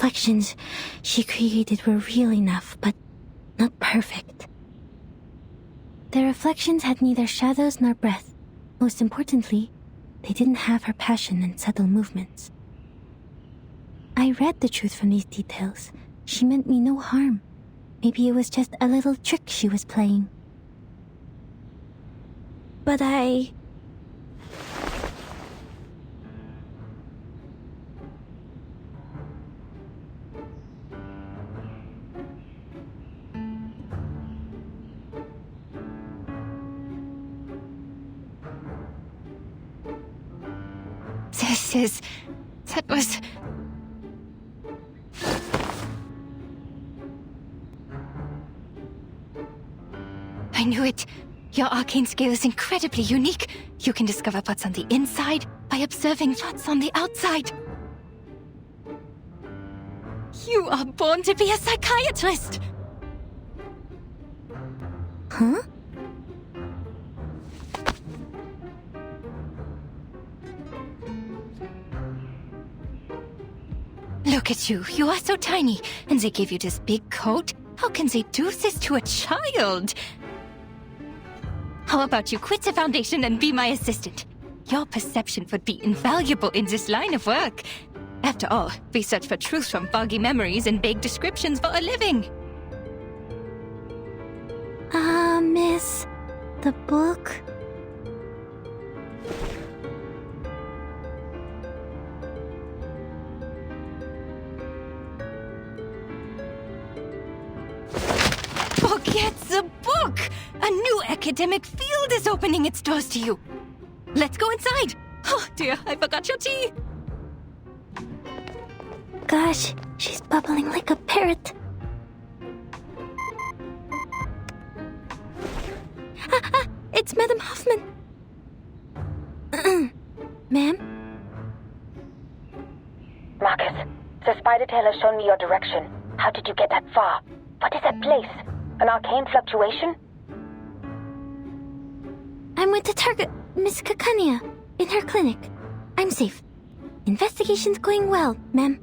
reflections she created were real enough, but not perfect. The reflections had neither shadows nor breath. Most importantly, they didn't have her passion and subtle movements. I read the truth from these details. She meant me no harm. Maybe it was just a little trick she was playing. But That was... I knew it. Your arcane skill is incredibly unique. You can discover what's on the inside by observing what's on the outside. You are born to be a psychiatrist! Huh? Look at you. You are so tiny. And they gave you this big coat? How can they do this to a child? How about you quit the Foundation and be my assistant? Your perception would be invaluable in this line of work. After all, we search for truth from foggy memories and vague descriptions for a living. Miss, the book? Forget the book! A new academic field is opening its doors to you. Let's go inside. Oh dear, I forgot your tea. Gosh, she's bubbling like a parrot. It's Madame Hoffman. Ma'am? Marcus, the spider tail has shown me your direction. How did you get that far? What is that place? An arcane fluctuation? I'm with the target, Miss Kakania, in her clinic. I'm safe. Investigation's going well, ma'am.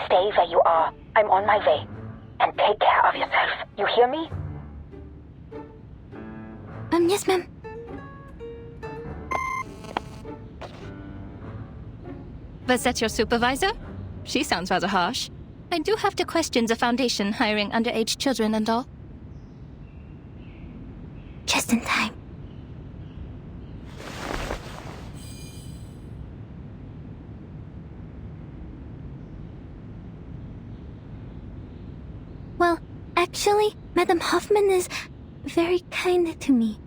Stay where you are. I'm on my way. And take care of yourself. You hear me? Yes, ma'am. Was that your supervisor? She sounds rather harsh. I do have to question the Foundation hiring underage children and all. Just in time. Well, actually, Madame Hoffman is very kind to me.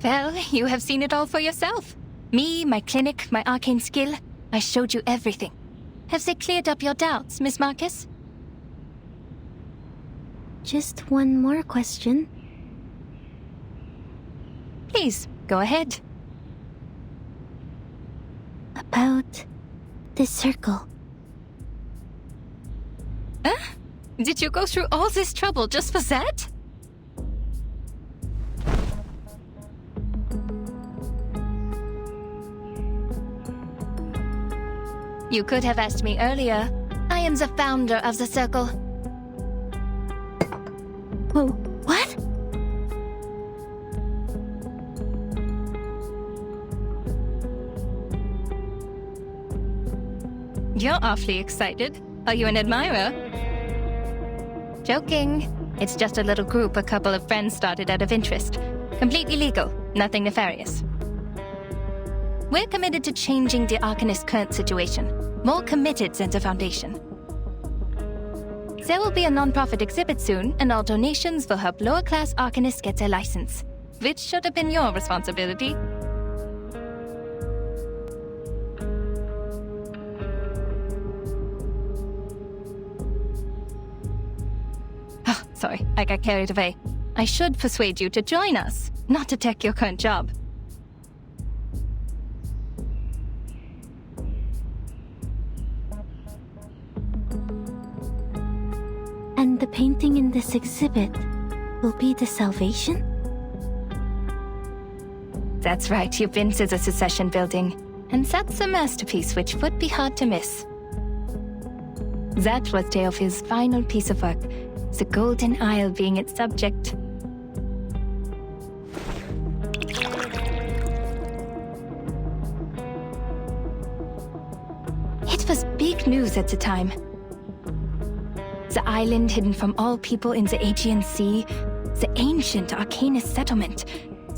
Well, you have seen it all for yourself. Me, my clinic, my arcane skill. I showed you everything. Have they cleared up your doubts, Miss Marcus? Just one more question. Please, go ahead. About this circle. Huh? Did you go through all this trouble just for that? You could have asked me earlier. I am the founder of the circle. Whoa, what? You're awfully excited. Are you an admirer? Joking. It's just a little group a couple of friends started out of interest. Completely legal, nothing nefarious. We're committed to changing the Arcanist's current situation. More committed than the Foundation. There will be a non-profit exhibit soon, and all donations will help lower-class Arcanists get their license. Which should have been your responsibility. Oh, sorry, I got carried away. I should persuade you to join us, not to take your current job. painting in this exhibit will be the salvation? That's right, you've been to the Secession Building. And that's a masterpiece which would be hard to miss. That was Teofil's final piece of work, the Golden Isle being its subject. It was big news at the time. The island hidden from all people in the Aegean Sea, the ancient Arcanist settlement,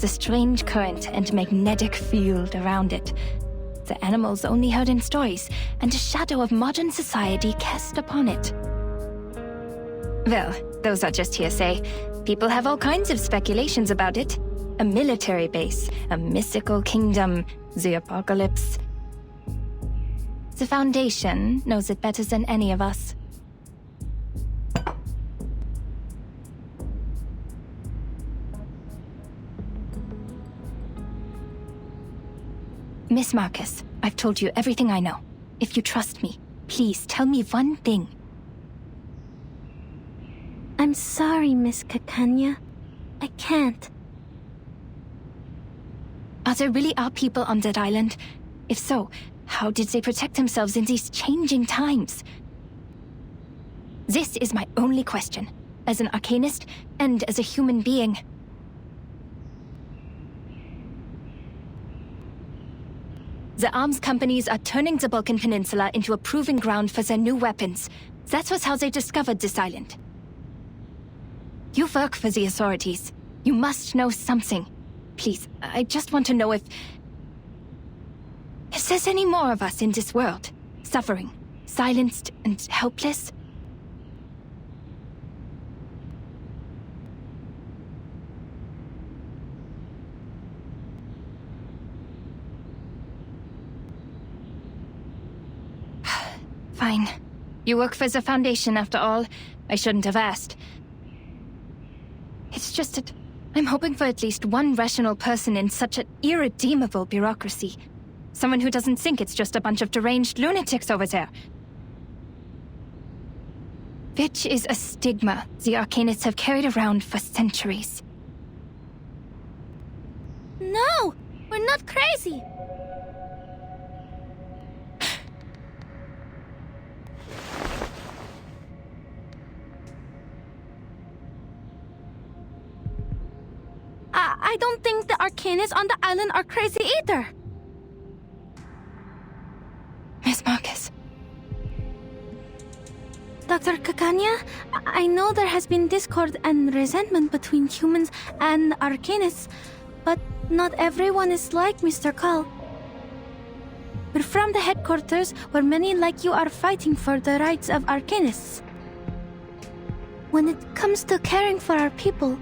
the strange current and magnetic field around it, the animals only heard in stories, and a shadow of modern society cast upon it. Well, those are just hearsay. People have all kinds of speculations about it. A military base, a mystical kingdom, the apocalypse. The Foundation knows it better than any of us. Miss Marcus, I've told you everything I know. If you trust me, please tell me one thing. I'm sorry, Miss Kakanya. I can't. There really are people on that island? If so, how did they protect themselves in these changing times? This is my only question, as an Arcanist and as a human being. The arms companies are turning the Balkan Peninsula into a proving ground for their new weapons. That was how they discovered this island. You work for the authorities. You must know something. Please, I just want to know if there's any more of us in this world, suffering, silenced and helpless. Fine. You work for the Foundation after all. I shouldn't have asked. It's just that I'm hoping for at least one rational person in such an irredeemable bureaucracy. Someone who doesn't think it's just a bunch of deranged lunatics over there. Which is a stigma the Arcanists have carried around for centuries. No! We're not crazy! I don't think the Arcanists on the island are crazy either. Miss Marcus. Dr. Kakanya, I know there has been discord and resentment between humans and Arcanists, but not everyone is like Mr. Call. We're from the headquarters where many like you are fighting for the rights of Arcanists. When it comes to caring for our people,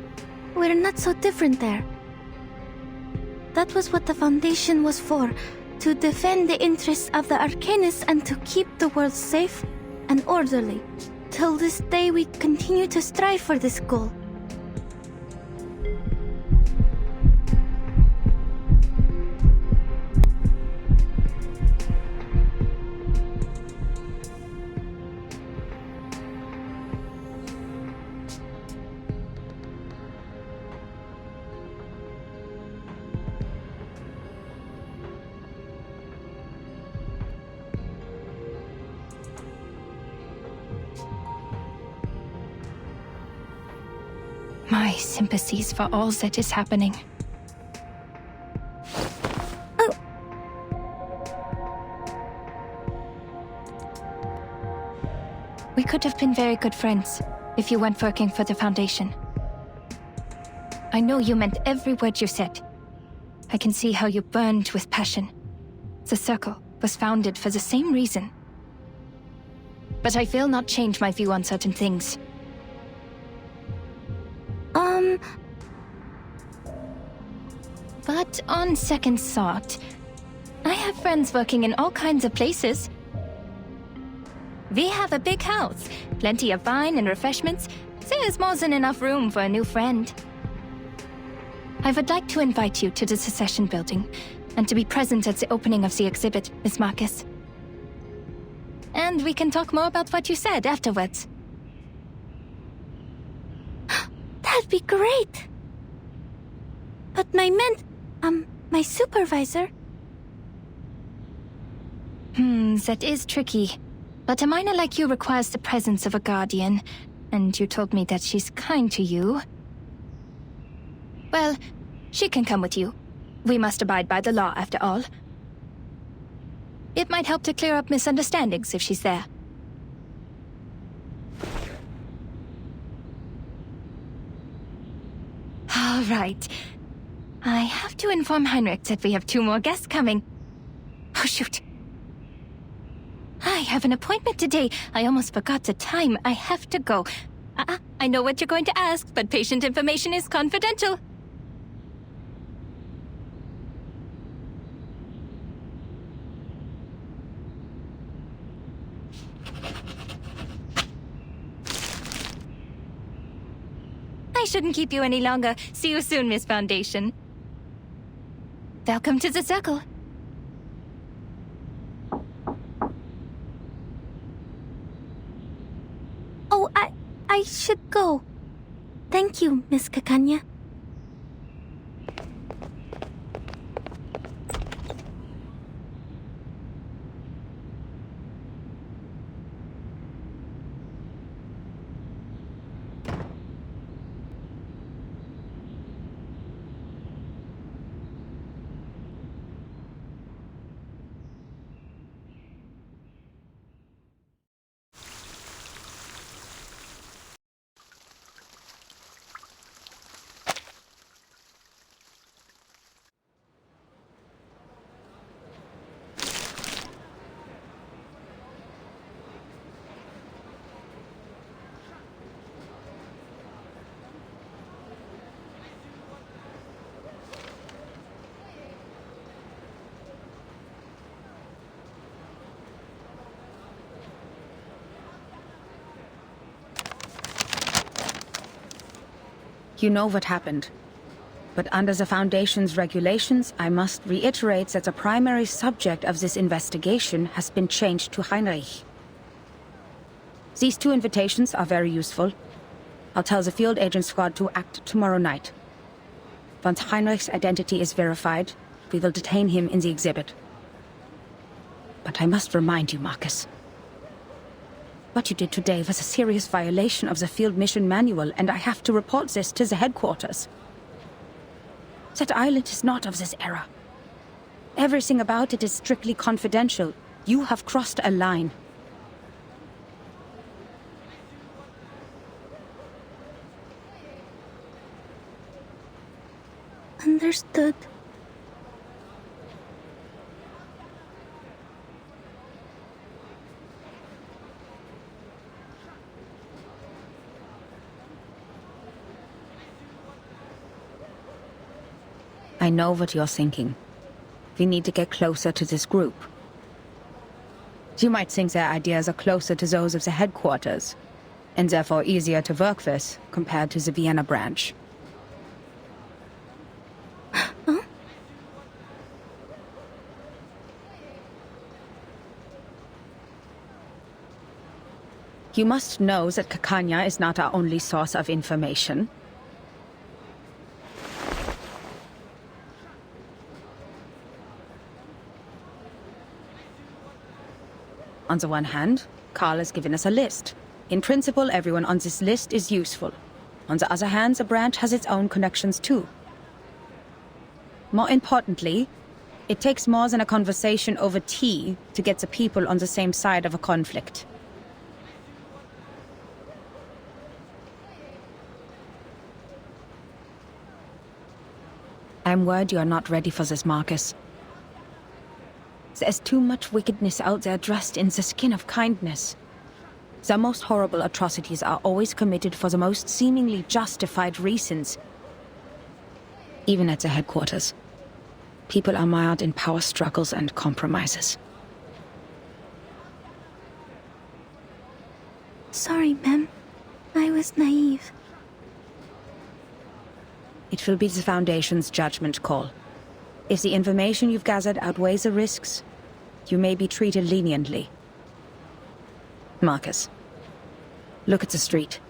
we're not so different there. That was what the Foundation was for, to defend the interests of the Arcanists and to keep the world safe and orderly. Till this day, we continue to strive for this goal. My sympathies for all that is happening. We could have been very good friends if you weren't working for the Foundation. I know you meant every word you said. I can see how you burned with passion. The Circle was founded for the same reason. But I will not change my view on certain things. But on second thought, I have friends working in all kinds of places. We have a big house, plenty of wine and refreshments. There's more than enough room for a new friend. I would like to invite you to the Secession Building, and to be present at the opening of the exhibit, Miss Marcus. And we can talk more about what you said afterwards. That'd be great. But my supervisor... That is tricky. But a miner like you requires the presence of a guardian, and you told me that she's kind to you. Well, she can come with you. We must abide by the law, after all. It might help to clear up misunderstandings if she's there. All right. I have to inform Heinrich that we have 2 more guests coming. Oh, shoot. I have an appointment today. I almost forgot the time. I have to go. I know what you're going to ask, but patient information is confidential. I shouldn't keep you any longer. See you soon, Miss Foundation. Welcome to the circle. Oh, I should go. Thank you, Miss Kakanya. You know what happened. But under the Foundation's regulations, I must reiterate that the primary subject of this investigation has been changed to Heinrich. These 2 invitations are very useful. I'll tell the field agent squad to act tomorrow night. Once Heinrich's identity is verified, we will detain him in the exhibit. But I must remind you, Marcus. What you did today was a serious violation of the field mission manual, and I have to report this to the headquarters. That island is not of this era. Everything about it is strictly confidential. You have crossed a line. Understood. I know what you're thinking. We need to get closer to this group. You might think their ideas are closer to those of the headquarters, and therefore easier to work with compared to the Vienna branch. Huh? You must know that Kakanya is not our only source of information. On the one hand, Carl has given us a list. In principle, everyone on this list is useful. On the other hand, the branch has its own connections too. More importantly, it takes more than a conversation over tea to get the people on the same side of a conflict. I'm worried you are not ready for this, Marcus. There's too much wickedness out there dressed in the skin of kindness. The most horrible atrocities are always committed for the most seemingly justified reasons. Even at the headquarters, people are mired in power struggles and compromises. Sorry, ma'am. I was naive. It will be the Foundation's judgment call. If the information you've gathered outweighs the risks, you may be treated leniently. Marcus, look at the street.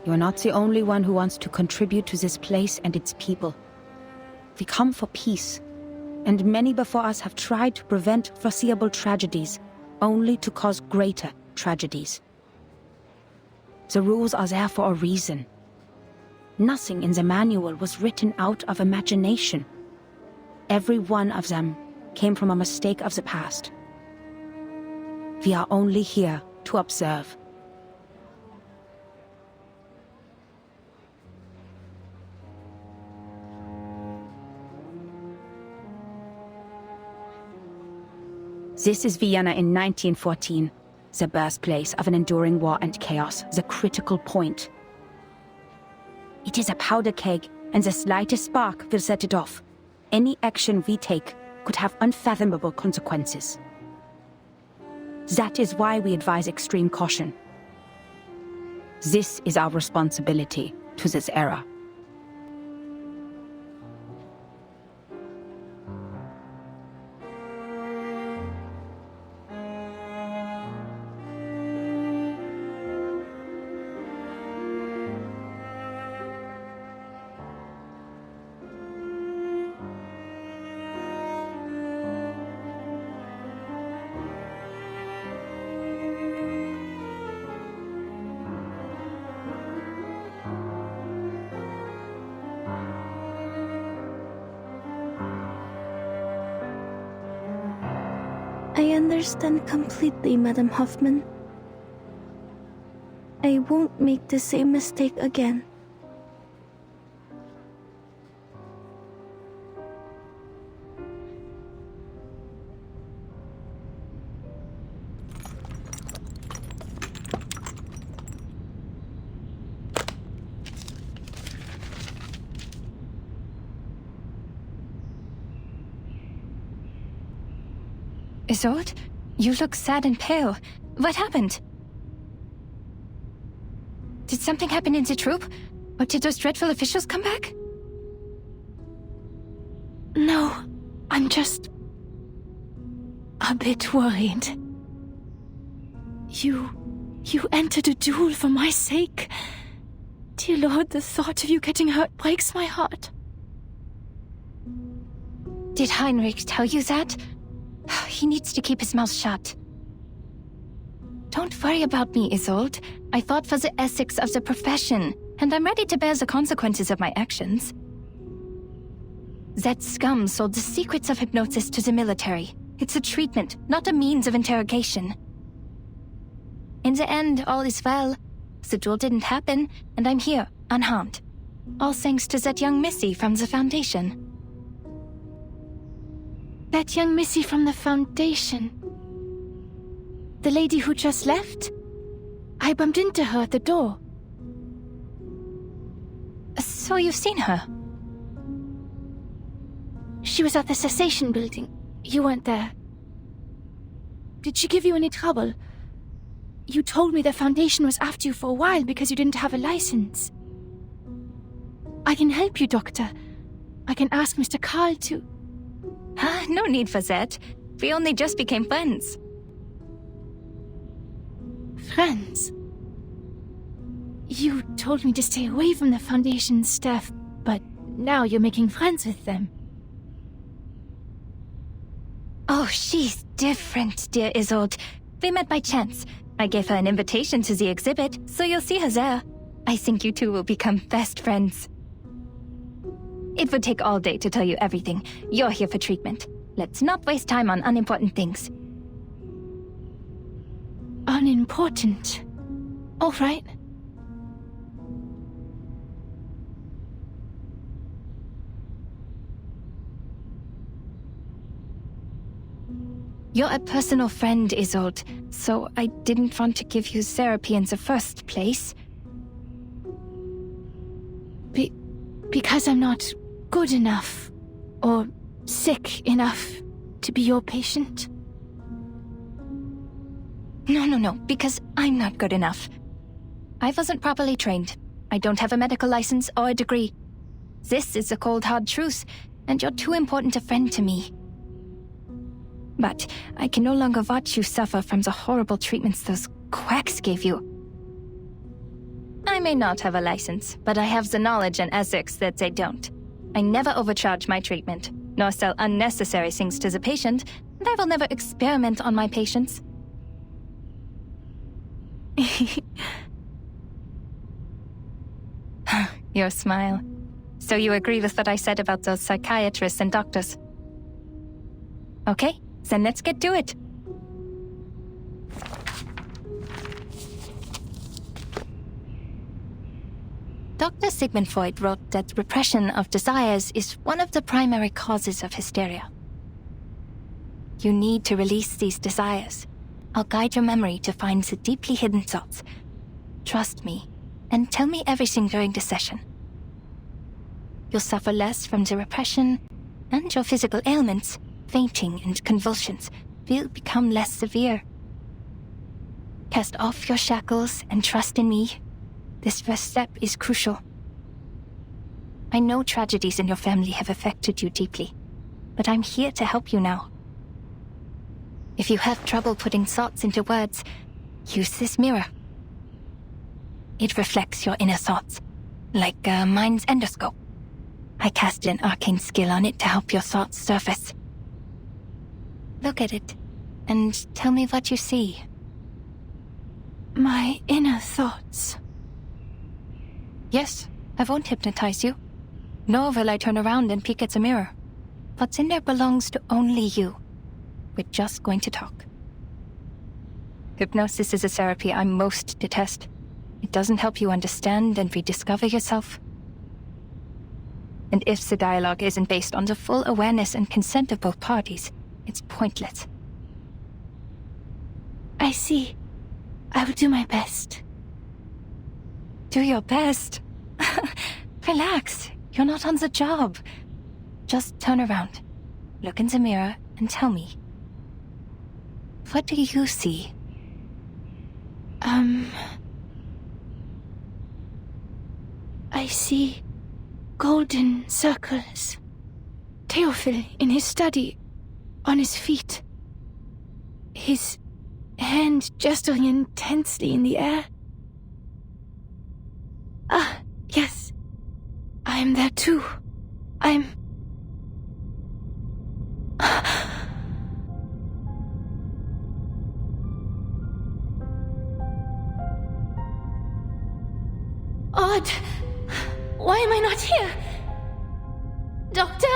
You're not the only one who wants to contribute to this place and its people. We come for peace, and many before us have tried to prevent foreseeable tragedies, only to cause greater tragedies. The rules are there for a reason. Nothing in the manual was written out of imagination. Every one of them came from a mistake of the past. We are only here to observe. This is Vienna in 1914, the birthplace of an enduring war and chaos, the critical point. It is a powder keg, and the slightest spark will set it off. Any action we take could have unfathomable consequences. That is why we advise extreme caution. This is our responsibility to this era. I understand completely, Madam Hoffman. I won't make the same mistake again. Isolde, you look sad and pale. What happened? Did something happen in the troop? Or did those dreadful officials come back? No, I'm just a bit worried. You entered a duel for my sake. Dear Lord, the thought of you getting hurt breaks my heart. Did Heinrich tell you that? He needs to keep his mouth shut. Don't worry about me, Isolde. I fought for the ethics of the profession, and I'm ready to bear the consequences of my actions. That scum sold the secrets of hypnosis to the military. It's a treatment, not a means of interrogation. In the end, all is well. The duel didn't happen, and I'm here, unharmed. All thanks to that young missy from the Foundation. That young missy from the Foundation. The lady who just left? I bumped into her at the door. So you've seen her? She was at the cessation building. You weren't there. Did she give you any trouble? You told me the Foundation was after you for a while because you didn't have a license. I can help you, Doctor. I can ask Mr. Carl to... No need for that. We only just became friends. Friends? You told me to stay away from the Foundation's staff, but now you're making friends with them. Oh, she's different, dear Isolde. We met by chance. I gave her an invitation to the exhibit, so you'll see her there. I think you two will become best friends. It would take all day to tell you everything. You're here for treatment. Let's not waste time on unimportant things. Unimportant? All right. You're a personal friend, Isolde, so I didn't want to give you therapy in the first place. Because I'm not good enough, or sick enough to be your patient? No, because I'm not good enough. I wasn't properly trained. I don't have a medical license or a degree. This is the cold, hard truth, and you're too important a friend to me. But I can no longer watch you suffer from the horrible treatments those quacks gave you. I may not have a license, but I have the knowledge and ethics that they don't. I never overcharge my treatment, nor sell unnecessary things to the patient, and I will never experiment on my patients. Your smile. So you agree with what I said about those psychiatrists and doctors? Okay, then let's get to it. Dr. Sigmund Freud wrote that repression of desires is one of the primary causes of hysteria. You need to release these desires. I'll guide your memory to find the deeply hidden thoughts. Trust me, and tell me everything during the session. You'll suffer less from the repression, and your physical ailments, fainting and convulsions, will become less severe. Cast off your shackles and trust in me. This first step is crucial. I know tragedies in your family have affected you deeply, but I'm here to help you now. If you have trouble putting thoughts into words, use this mirror. It reflects your inner thoughts, like a mind's endoscope. I cast an arcane skill on it to help your thoughts surface. Look at it, and tell me what you see. My inner thoughts. Yes, I won't hypnotize you. Nor will I turn around and peek at the mirror. What's in there belongs to only you. We're just going to talk. Hypnosis is a therapy I most detest. It doesn't help you understand and rediscover yourself. And if the dialogue isn't based on the full awareness and consent of both parties, it's pointless. I see. I will do my best. Do your best. Relax. You're not on the job. Just turn around, look in the mirror, and tell me. What do you see? I see golden circles. Theophil in his study, on his feet. His hand gesturing intensely in the air. Ah, yes. I am there too. I'm... Odd. Why am I not here? Doctor,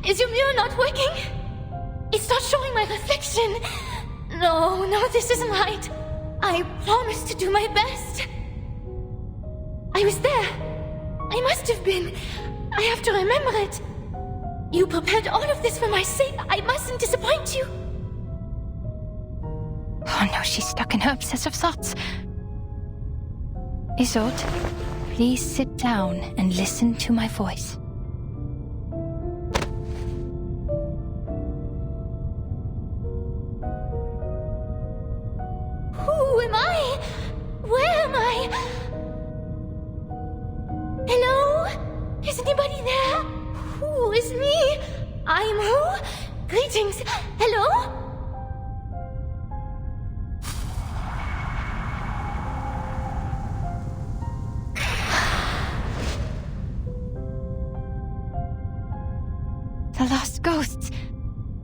is your mirror not working? It's not showing my reflection. No, this isn't right. I promised to do my best. I was there. I must have been. I have to remember it. You prepared all of this for my sake. I mustn't disappoint you. Oh no, she's stuck in her obsessive thoughts. Isolde, please sit down and listen to my voice. Who am I? Where am I? Hello? Is anybody there? Who is me? I'm who? Greetings. Hello? The lost ghosts.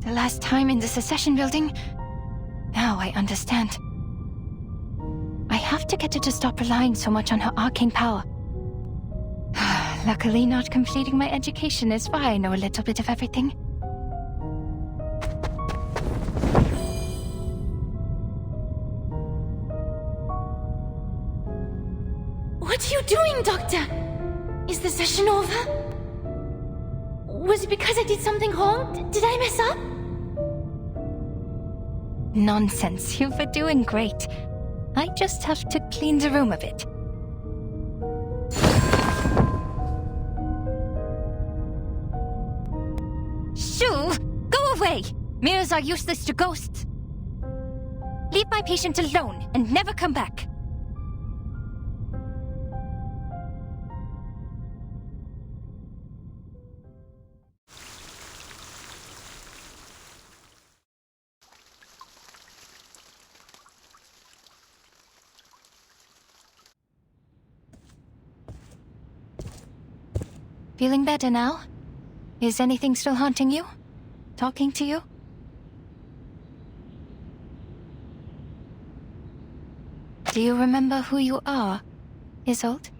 The last time in the secession building. Now I understand. I have to get her to stop relying so much on her arcane power. Luckily, not completing my education is why I know a little bit of everything. What are you doing, Doctor? Is the session over? Was it because I did something wrong? Did I mess up? Nonsense. You were doing great. I just have to clean the room a bit. Shoo! Go away! Mirrors are useless to ghosts. Leave my patient alone and never come back. Feeling better now? Is anything still haunting you? Talking to you? Do you remember who you are, Isolde?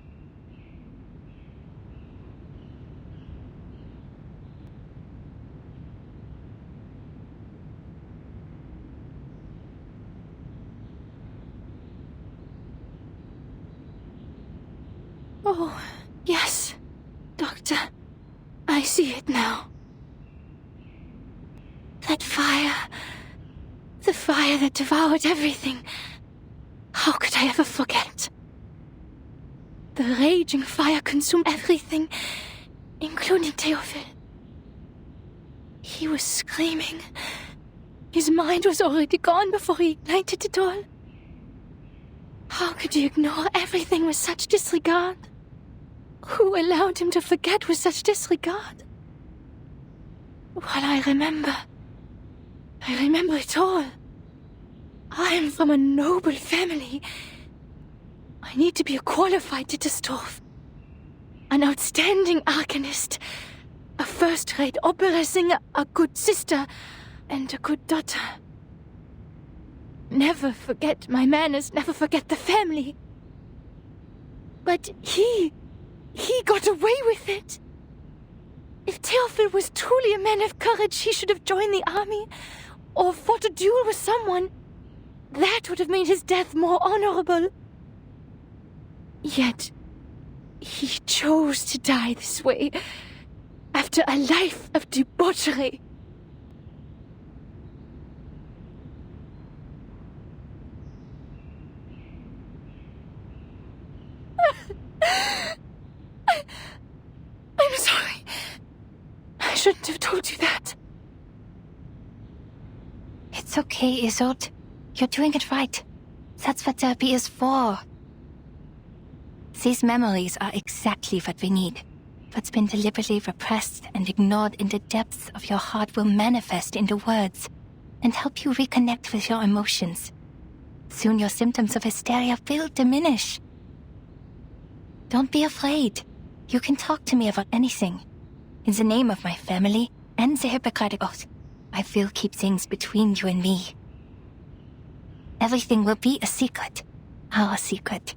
Oh, yes, Doctor. I see it now. That fire. The fire that devoured everything. How could I ever forget? The raging fire consumed everything, including Theophil. He was screaming. His mind was already gone before he ignited it all. How could you ignore everything with such disregard? Who allowed him to forget with such disregard? Well, I remember it all. I am from a noble family. I need to be a qualified Ditterstorf. An outstanding arcanist. A first-rate opera singer, a good sister, and a good daughter. Never forget my manners, never forget the family. But he got away with it. If Theophil was truly a man of courage, he should have joined the army, or fought a duel with someone. That would have made his death more honorable. Yet, he chose to die this way, after a life of debauchery. I'm sorry. I shouldn't have told you that. It's okay, Isolde. You're doing it right. That's what therapy is for. These memories are exactly what we need. What's been deliberately repressed and ignored in the depths of your heart will manifest into words and help you reconnect with your emotions. Soon your symptoms of hysteria will diminish. Don't be afraid. You can talk to me about anything. In the name of my family and the Hippocratic Oath, I will keep things between you and me. Everything will be a secret. Our secret.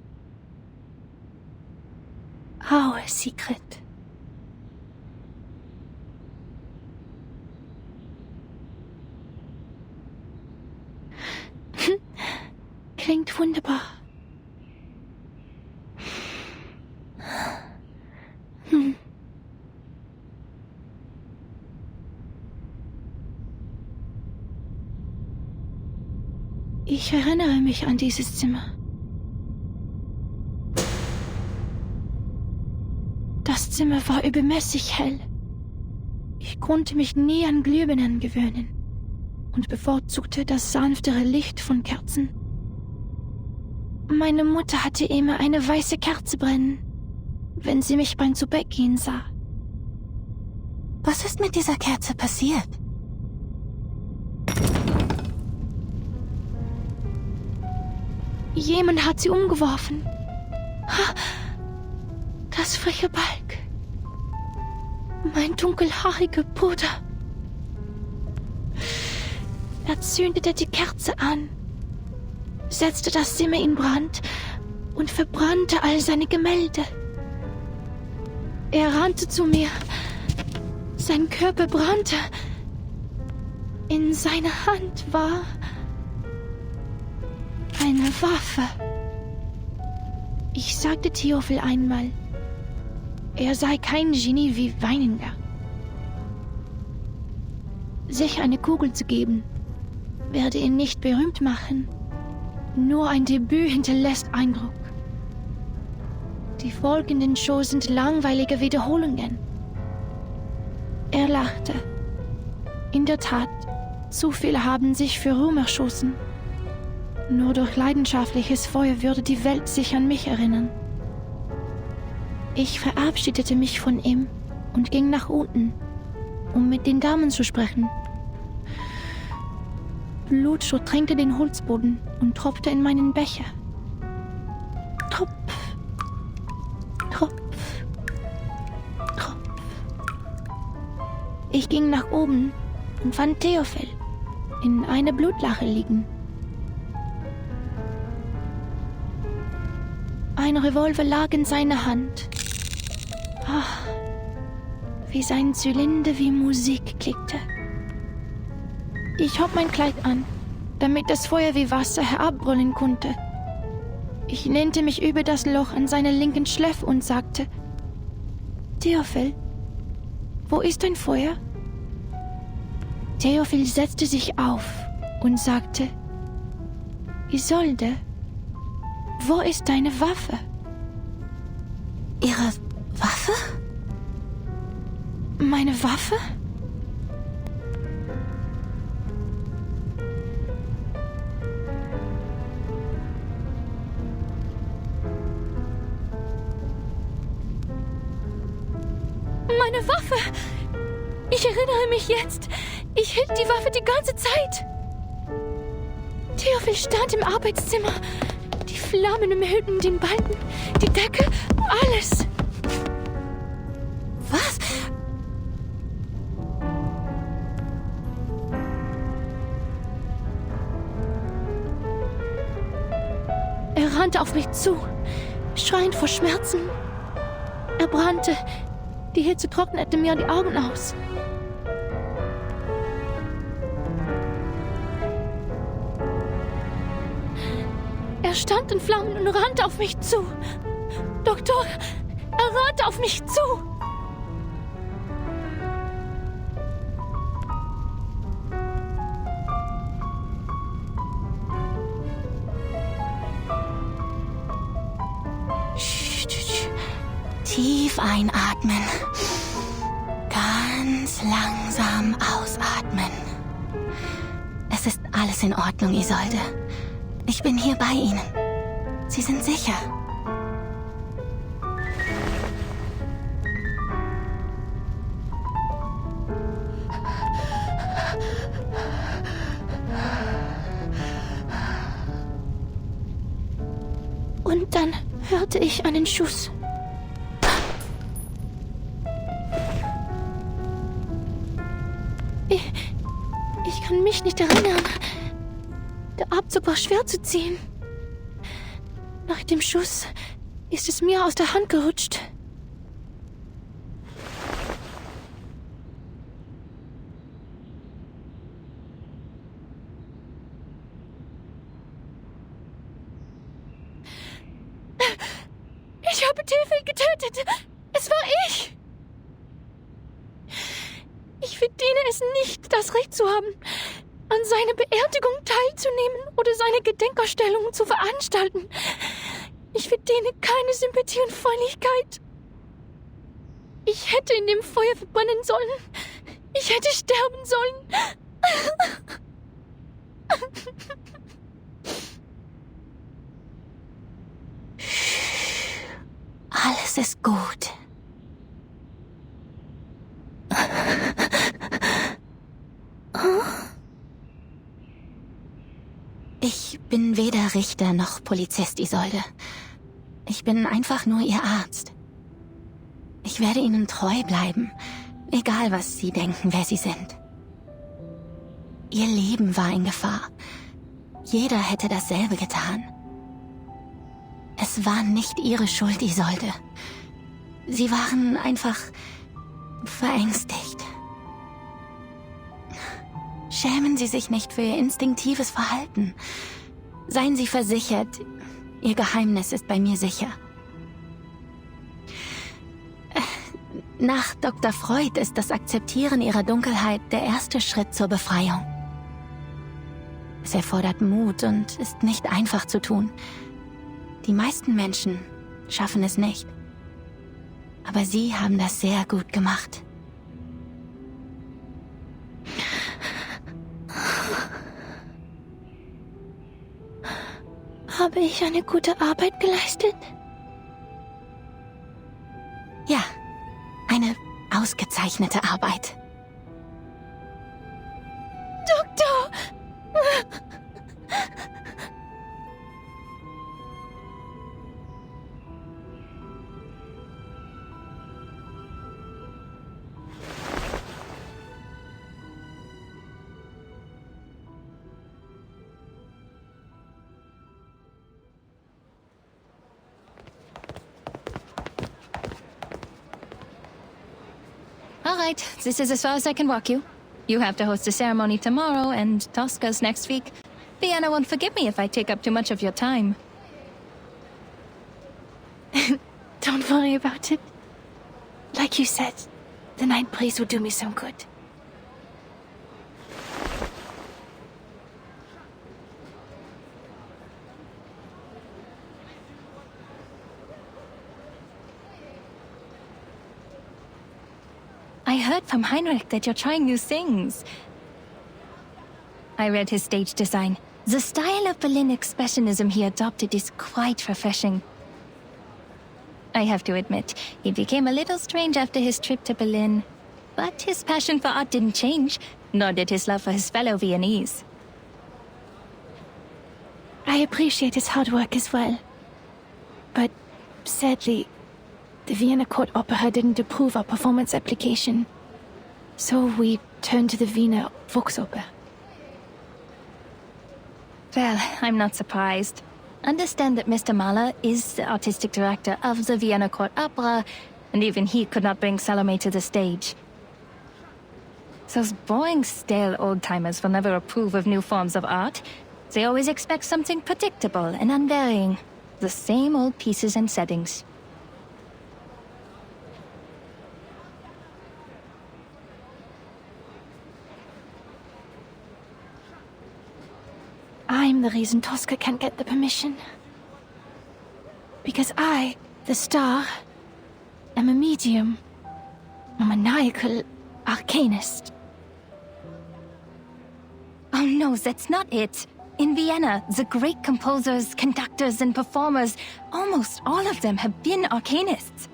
Our secret. Klingt wunderbar. Ich erinnere mich an dieses Zimmer. Das Zimmer war übermäßig hell. Ich konnte mich nie an Glühbirnen gewöhnen und bevorzugte das sanftere Licht von Kerzen. Meine Mutter hatte immer eine weiße Kerze brennen, wenn sie mich beim Zubettgehen sah. Was ist mit dieser Kerze passiert? Jemand hat sie umgeworfen. Das freche Balg. Mein dunkelhaariger Bruder. Er zündete die Kerze an, setzte das Zimmer in Brand und verbrannte all seine Gemälde. Er rannte zu mir. Sein Körper brannte. In seiner Hand war eine Waffe. Ich sagte Theophil einmal, er sei kein Genie wie Weininger. Sich eine Kugel zu geben, werde ihn nicht berühmt machen. Nur ein Debüt hinterlässt Eindruck. Die folgenden Shows sind langweilige Wiederholungen. Er lachte. In der Tat, zu viele haben sich für Ruhm erschossen. Nur durch leidenschaftliches Feuer würde die Welt sich an mich erinnern. Ich verabschiedete mich von ihm und ging nach unten, um mit den Damen zu sprechen. Blut durchtränkte den Holzboden und tropfte in meinen Becher. Tropf, Tropf, Tropf. Ich ging nach oben und fand Theophil in einer Blutlache liegen. Ein Revolver lag in seiner Hand. Ach, wie sein Zylinder wie Musik klickte. Ich hob mein Kleid an, damit das Feuer wie Wasser herabbrüllen konnte. Ich lehnte mich über das Loch an seiner linken Schläfe und sagte: Theophil, wo ist dein Feuer? Theophil setzte sich auf und sagte: Isolde, wo ist deine Waffe? Ihre Waffe? Meine Waffe? Meine Waffe! Ich erinnere mich jetzt. Ich hielt die Waffe die ganze Zeit. Theophil stand im Arbeitszimmer. Die Flammen umhüllten den Balken, die Decke, alles. Was? Er rannte auf mich zu, schreiend vor Schmerzen. Er brannte. Die Hitze trocknete mir die Augen aus. Er stand in Flammen und rannte auf mich zu. Doktor, er rannte auf mich zu. Tief einatmen. Ganz langsam ausatmen. Es ist alles in Ordnung, Isolde. Ich bin hier bei Ihnen. Sie sind sicher. Und dann hörte ich einen Schuss. Ich kann mich nicht erinnern. Der Abzug war schwer zu ziehen. Nach dem Schuss ist es mir aus der Hand gerutscht. Ich habe Theophil getötet. Es war ich. Ich verdiene es nicht, das Recht zu haben, an seiner Beerdigung teilzunehmen oder seine Gedenkausstellungen zu veranstalten. Ich verdiene keine Sympathie und Freundlichkeit. Ich hätte in dem Feuer verbrennen sollen. Ich hätte sterben sollen. Alles ist gut. Ich bin weder Richter noch Polizist, Isolde. Ich bin einfach nur Ihr Arzt. Ich werde Ihnen treu bleiben, egal was Sie denken, wer Sie sind. Ihr Leben war in Gefahr. Jeder hätte dasselbe getan. Es war nicht Ihre Schuld, Isolde. Sie waren einfach verängstigt. Schämen Sie sich nicht für Ihr instinktives Verhalten. Seien Sie versichert, Ihr Geheimnis ist bei mir sicher. Nach Dr. Freud ist das Akzeptieren Ihrer Dunkelheit der erste Schritt zur Befreiung. Es erfordert Mut und ist nicht einfach zu tun. Die meisten Menschen schaffen es nicht. Aber Sie haben das sehr gut gemacht. Habe ich eine gute Arbeit geleistet? Ja, eine ausgezeichnete Arbeit. Doktor! right, this is as far as I can walk you. You have to host a ceremony tomorrow, and Tosca's next week. Vienna won't forgive me if I take up too much of your time. Don't worry about it. Like you said, the night breeze will do me some good. I heard from Heinrich that you're trying new things. I read his stage design. The style of Berlin expressionism he adopted is quite refreshing. I have to admit, he became a little strange after his trip to Berlin. But his passion for art didn't change, nor did his love for his fellow Viennese. I appreciate his hard work as well. But sadly, the Vienna Court Opera didn't approve our performance application. So we turned to the Wiener Volksoper. Well, I'm not surprised. Understand that Mr. Mahler is the artistic director of the Vienna Court Opera, and even he could not bring Salome to the stage. Those boring, stale old-timers will never approve of new forms of art. They always expect something predictable and unvarying. The same old pieces and settings. I'm the reason Tosca can't get the permission. Because I, the star, am a medium. A maniacal arcanist. Oh no, that's not it. In Vienna, the great composers, conductors, and performers, almost all of them have been arcanists.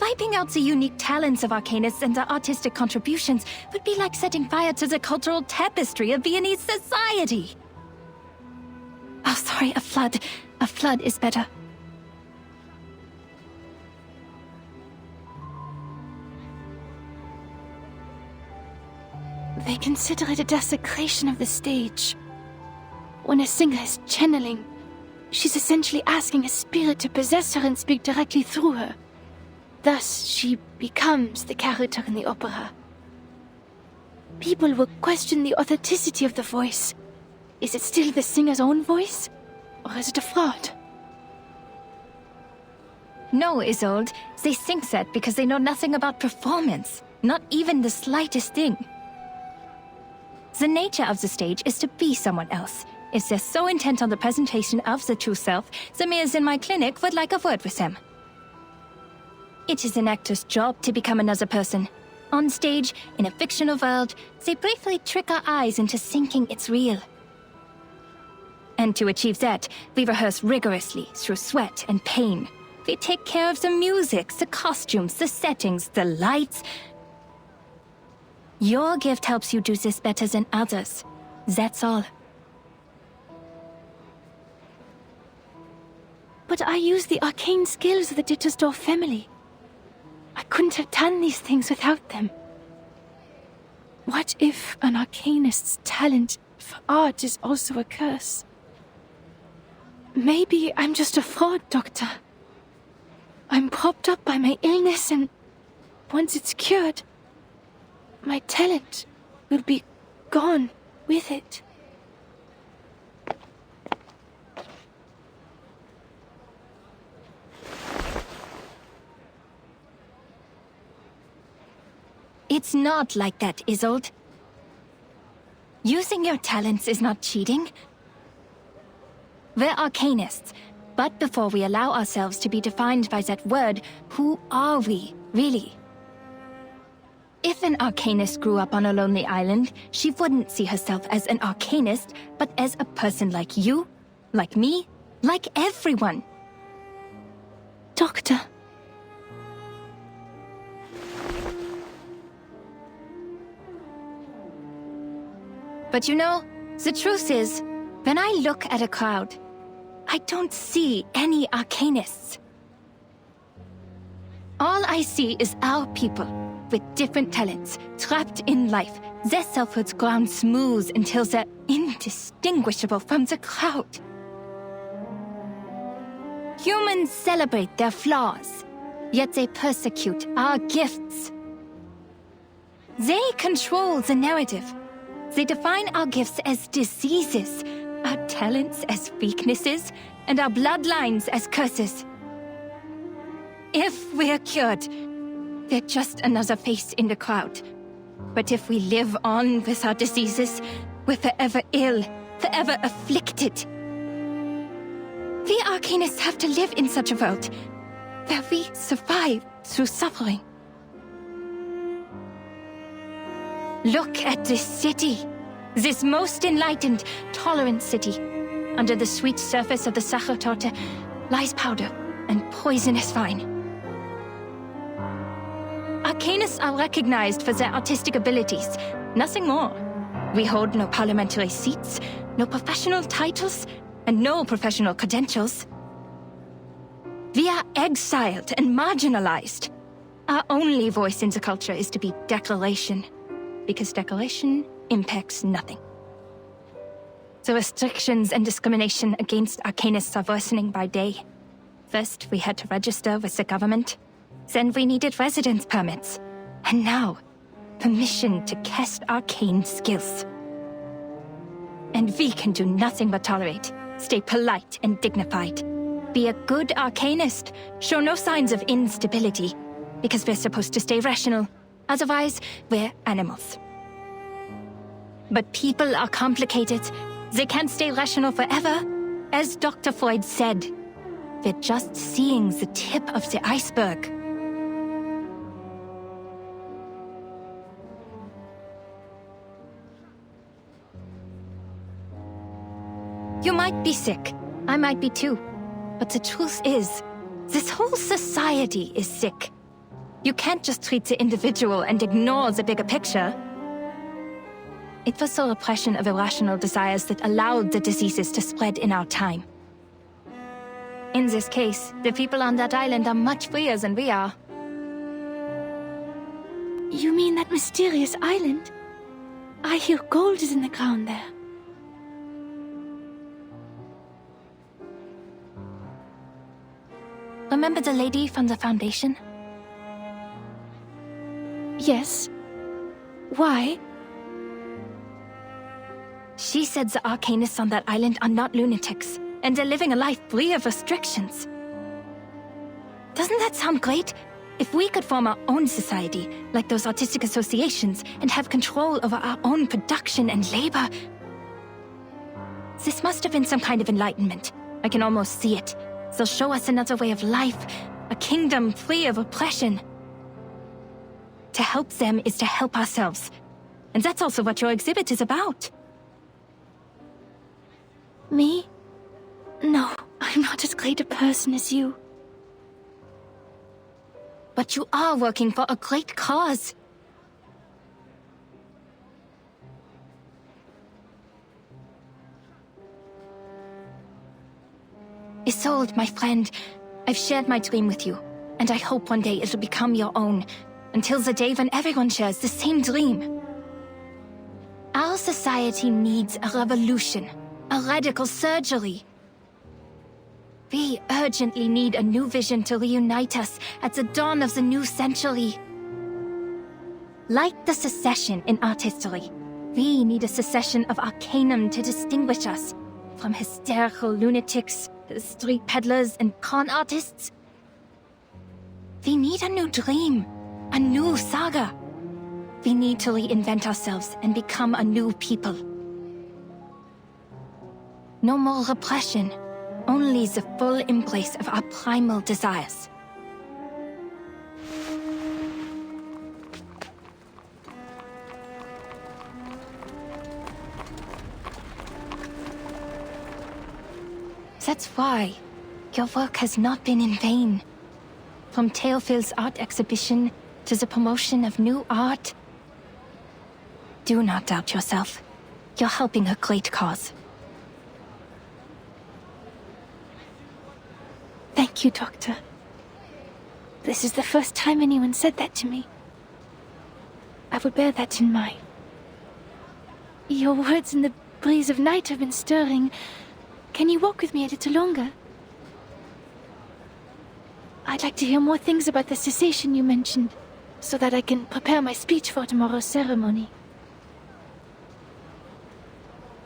Wiping out the unique talents of arcanists and their artistic contributions would be like setting fire to the cultural tapestry of Viennese society. Oh, sorry, a flood. A flood is better. They consider it a desecration of the stage. When a singer is channeling, she's essentially asking a spirit to possess her and speak directly through her. Thus, she becomes the character in the opera. People will question the authenticity of the voice. Is it still the singer's own voice? Or is it a fraud? No, Isolde. They think that because they know nothing about performance. Not even the slightest thing. The nature of the stage is to be someone else. If they're so intent on the presentation of the true self, the mayors in my clinic would like a word with them. It is an actor's job to become another person. On stage, in a fictional world, they briefly trick our eyes into thinking it's real. And to achieve that, we rehearse rigorously through sweat and pain. We take care of the music, the costumes, the settings, the lights. Your gift helps you do this better than others. That's all. But I use the arcane skills of the Dittersdorf family. I couldn't have done these things without them. What if an arcanist's talent for art is also a curse? Maybe I'm just a fraud, Doctor. I'm propped up by my illness, and once it's cured, my talent will be gone with it. It's not like that, Isolde. Using your talents is not cheating. We're arcanists, but before we allow ourselves to be defined by that word, who are we, really? If an arcanist grew up on a lonely island, she wouldn't see herself as an arcanist, but as a person like you, like me, like everyone. Doctor. But you know, the truth is, when I look at a crowd, I don't see any arcanists. All I see is our people, with different talents, trapped in life, their selfhoods ground smooth until they're indistinguishable from the crowd. Humans celebrate their flaws, yet they persecute our gifts. They control the narrative. They define our gifts as diseases, our talents as weaknesses, and our bloodlines as curses. If we're cured, they're just another face in the crowd. But if we live on with our diseases, we're forever ill, forever afflicted. We Arcanists have to live in such a world, where we survive through suffering. Look at this city. This most enlightened, tolerant city. Under the sweet surface of the Sachertorte lies powder and poisonous vine. Arcanists are recognized for their artistic abilities, nothing more. We hold no parliamentary seats, no professional titles, and no professional credentials. We are exiled and marginalized. Our only voice in the culture is to be declaration, because declaration impacts nothing. The restrictions and discrimination against Arcanists are worsening by day. First, we had to register with the government. Then we needed residence permits. And now, permission to cast arcane skills. And we can do nothing but tolerate, stay polite and dignified. Be a good Arcanist, show no signs of instability, because we're supposed to stay rational. Otherwise, we're animals. But people are complicated. They can't stay rational forever. As Dr. Freud said, we're just seeing the tip of the iceberg. You might be sick. I might be too. But the truth is, this whole society is sick. You can't just treat the individual and ignore the bigger picture. It was the repression of irrational desires that allowed the diseases to spread in our time. In this case, the people on that island are much freer than we are. You mean that mysterious island? I hear gold is in the ground there. Remember the lady from the Foundation? Yes. Why? She said the Arcanists on that island are not lunatics, and they're living a life free of restrictions. Doesn't that sound great? If we could form our own society, like those artistic associations, and have control over our own production and labor. This must have been some kind of enlightenment. I can almost see it. They'll show us another way of life, a kingdom free of oppression. To help them is to help ourselves. And that's also what your exhibit is about. Me? No, I'm not as great a person as you. But you are working for a great cause. Isolde, my friend, I've shared my dream with you, and I hope one day it'll become your own, until the day when everyone shares the same dream. Our society needs a revolution, a radical surgery. We urgently need a new vision to reunite us at the dawn of the new century. Like the secession in art history, we need a secession of Arcanum to distinguish us from hysterical lunatics, street peddlers, and con artists. We need a new dream, a new saga. We need to reinvent ourselves and become a new people. No more repression, only the full embrace of our primal desires. That's why your work has not been in vain. From Theophil's art exhibition to the promotion of new art. Do not doubt yourself. You're helping a great cause. Thank you, Doctor. This is the first time anyone said that to me. I will bear that in mind. Your words in the breeze of night have been stirring. Can you walk with me a little longer? I'd like to hear more things about the cessation you mentioned. so that I can prepare my speech for tomorrow's ceremony.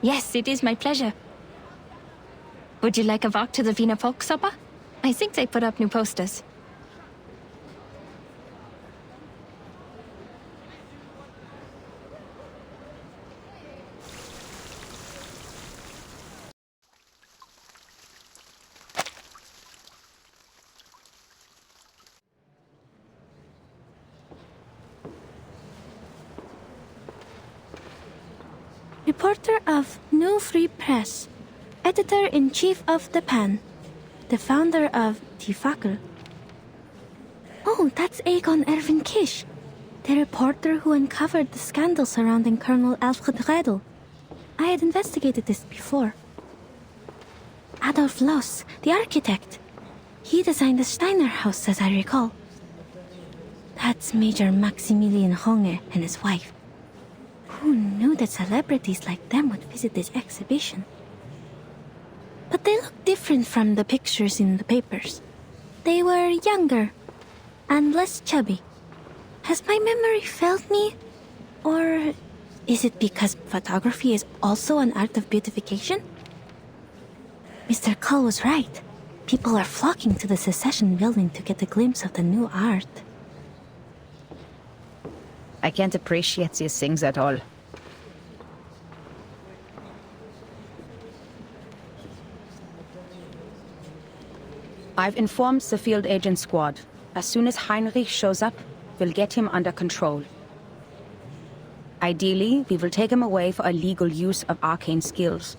Yes, it is my pleasure. Would you like a walk to the Wiener Volksoper? I think they put up new posters. Reporter of New Free Press, editor-in-chief of the Pan, the founder of Die Fackel. Oh, that's Egon Erwin Kisch, the reporter who uncovered the scandal surrounding Colonel Alfred Redl. I had investigated this before. Adolf Loos, the architect. He designed the Steiner house, as I recall. That's Major Maximilian Honge and his wife. Who knew that celebrities like them would visit this exhibition? But they look different from the pictures in the papers. They were younger and less chubby. Has my memory failed me? Or is it because photography is also an art of beautification? Mr. Cull was right. People are flocking to the Secession building to get a glimpse of the new art. I can't appreciate these things at all. I've informed the field agent squad. As soon as Heinrich shows up, we'll get him under control. Ideally, we will take him away for illegal use of arcane skills.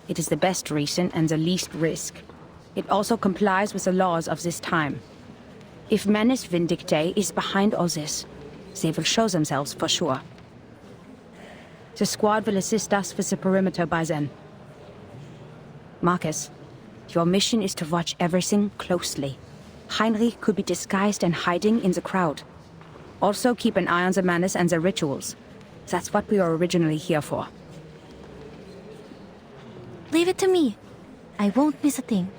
It is the best reason and the least risk. It also complies with the laws of this time. If Menace Vindictae is behind all this, they will show themselves for sure. The squad will assist us with the perimeter by then. Marcus, your mission is to watch everything closely. Heinrich could be disguised and hiding in the crowd. Also keep an eye on the Menace and the rituals. That's what we were originally here for. Leave it to me. I won't miss a thing.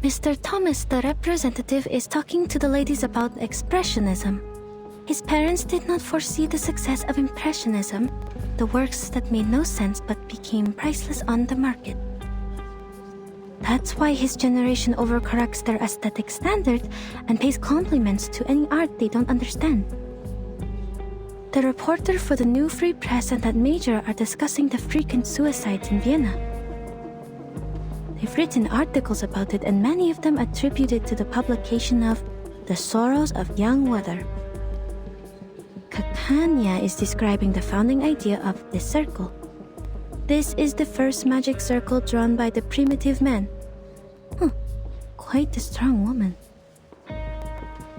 Mr. Thomas, the representative, is talking to the ladies about Expressionism. His parents did not foresee the success of Impressionism, the works that made no sense but became priceless on the market. That's why his generation overcorrects their aesthetic standard and pays compliments to any art they don't understand. The reporter for the New Free Press and that major are discussing the frequent suicides in Vienna. They've written articles about it, and many of them attribute it to the publication of The Sorrows of Young Weather. Catania is describing the founding idea of this circle. This is the first magic circle drawn by the primitive man. Quite a strong woman.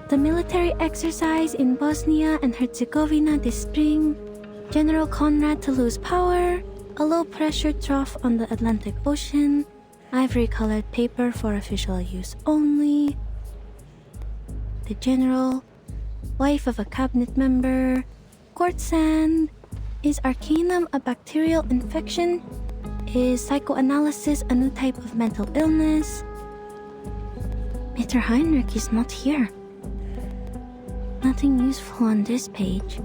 The military exercise in Bosnia and Herzegovina this spring, General Conrad to lose power, a low-pressure trough on the Atlantic Ocean, ivory-colored paper for official use only, the general, wife of a cabinet member, court sand, is Arcanum a bacterial infection? Is psychoanalysis a new type of mental illness? Mr. Heinrich is not here. Nothing useful on this page.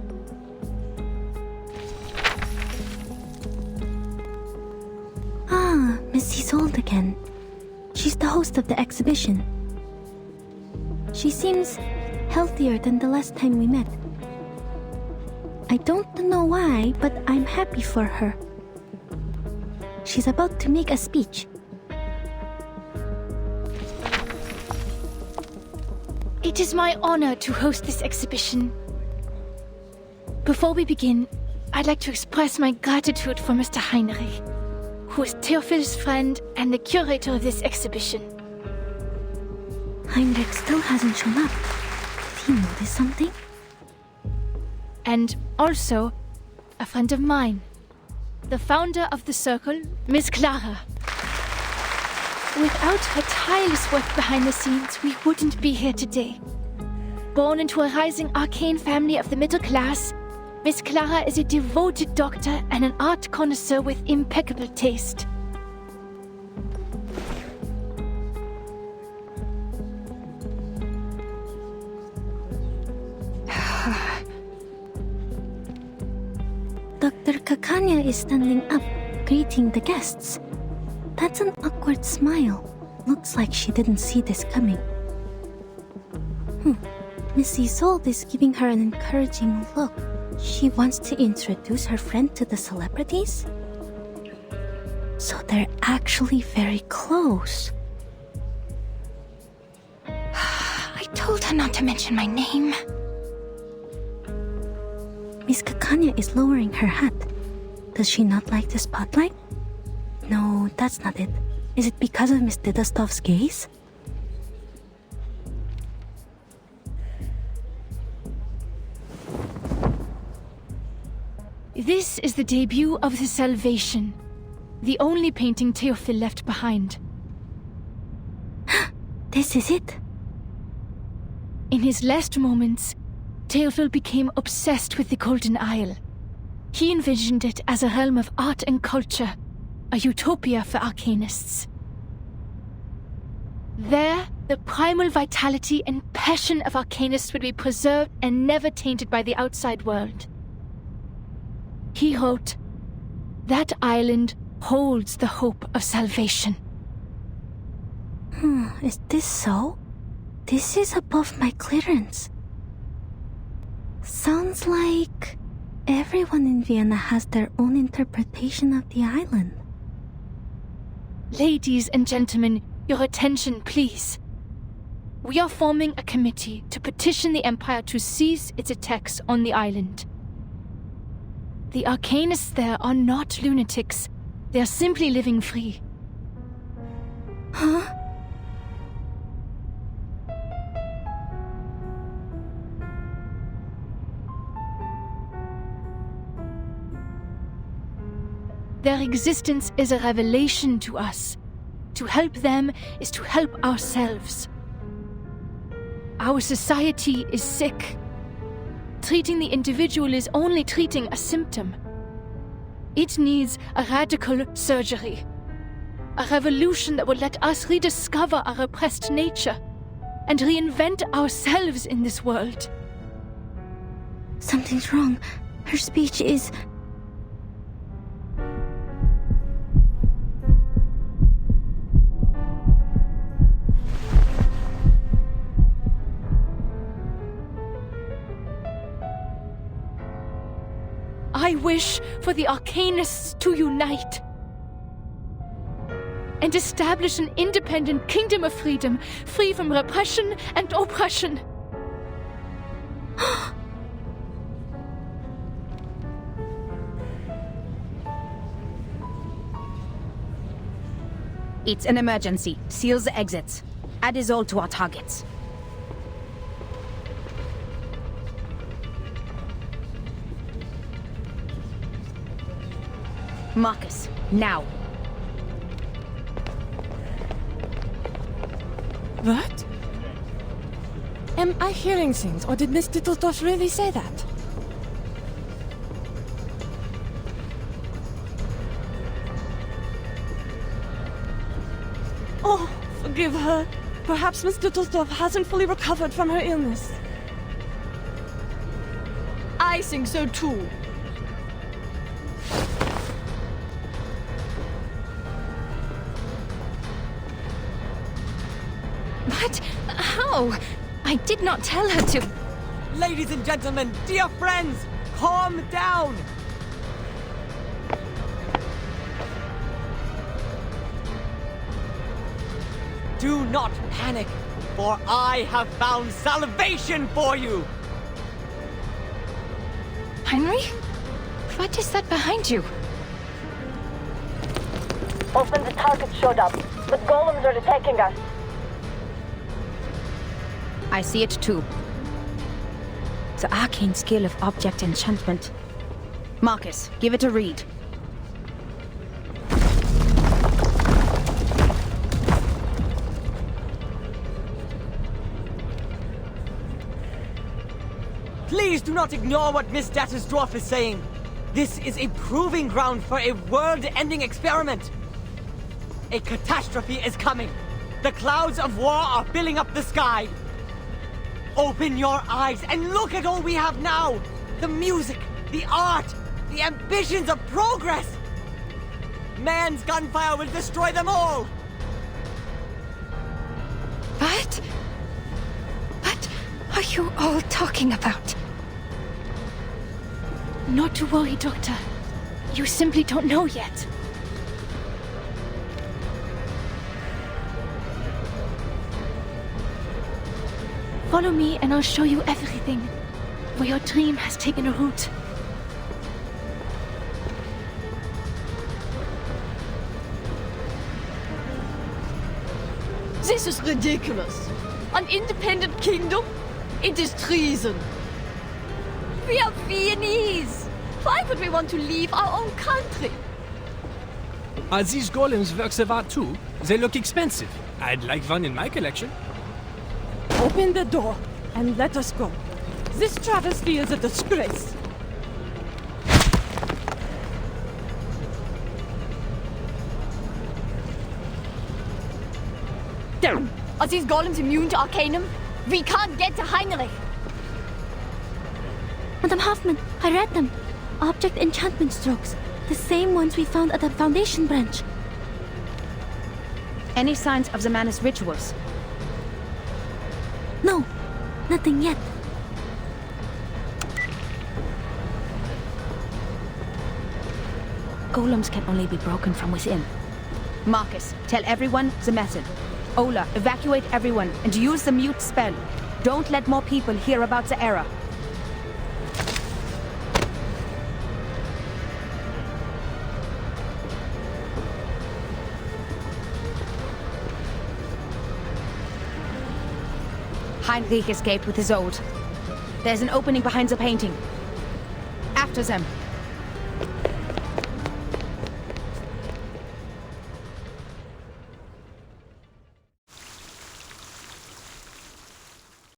Miss Isolde again. She's the host of the exhibition. She seems healthier than the last time we met. I don't know why, but I'm happy for her. She's about to make a speech. It is my honor to host this exhibition. Before we begin, I'd like to express my gratitude for Mr. Heinrich, who is Theophil's friend and the curator of this exhibition. Heinrich still hasn't shown up. Did he notice something? And also, a friend of mine, the founder of the circle, Miss Clara. Without her tireless work behind the scenes, we wouldn't be here today. Born into a rising arcane family of the middle class, Miss Clara is a devoted doctor and an art connoisseur with impeccable taste. Dr. Kakanya is standing up, greeting the guests. That's an awkward smile. Looks like she didn't see this coming. Miss Isolde is giving her an encouraging look. She wants to introduce her friend to the celebrities? So they're actually very close. I told her not to mention my name. Miss Kakanya is lowering her hat. Does she not like the spotlight? No, that's not it. Is it because of Miss Didastov's gaze? This is the debut of the Salvation, the only painting Théophile left behind. This is it. In his last moments, Théophile became obsessed with the Golden Isle. He envisioned it as a realm of art and culture, a utopia for arcanists. There, the primal vitality and passion of arcanists would be preserved and never tainted by the outside world. He wrote, "That island holds the hope of salvation." Is this so? This is above my clearance. Sounds like everyone in Vienna has their own interpretation of the island. Ladies and gentlemen, your attention, please. We are forming a committee to petition the Empire to cease its attacks on the island. The arcanists there are not lunatics. They are simply living free. Huh? Their existence is a revelation to us. To help them is to help ourselves. Our society is sick. Treating the individual is only treating a symptom. It needs a radical surgery. A revolution that will let us rediscover our repressed nature and reinvent ourselves in this world. Something's wrong. Her speech is... I wish for the Arcanists to unite and establish an independent kingdom of freedom, free from repression and oppression. It's an emergency. Seals the exits. Add Isolde to our targets. Marcus, now. What? Am I hearing things, or did Miss Dittledorf really say that? Oh, forgive her. Perhaps Miss Dittledorf hasn't fully recovered from her illness. I think so too. What? How? I did not tell her to... Ladies and gentlemen, dear friends, calm down! Do not panic, for I have found salvation for you! Henry? What is that behind you? Often the target showed up, but golems are attacking us. I see it too. The arcane skill of object enchantment. Marcus, give it a read. Please do not ignore what Miss Dattersdorf is saying. This is a proving ground for a world-ending experiment. A catastrophe is coming. The clouds of war are filling up the sky. Open your eyes and look at all we have now. The music, the art, the ambitions of progress. Man's gunfire will destroy them all. What are you all talking about? Not to worry, Doctor. You simply don't know yet. Follow me and I'll show you everything. Where your dream has taken a root. This is ridiculous. An independent kingdom? It is treason. We are Viennese. Why would we want to leave our own country? Are these golems works of art too? They look expensive. I'd like one in my collection. Open the door and let us go. This travesty is a disgrace. Damn. Are these golems immune to Arcanum? We can't get to Heinrich. Madam Hoffman, I read them. Object enchantment strokes. The same ones we found at the Foundation branch. Any signs of the Manus rituals? No, nothing yet. Golems can only be broken from within. Marcus, tell everyone the method. Ola, evacuate everyone and use the mute spell. Don't let more people hear about the error. Heinrich escaped with his old. There's an opening behind the painting. After them.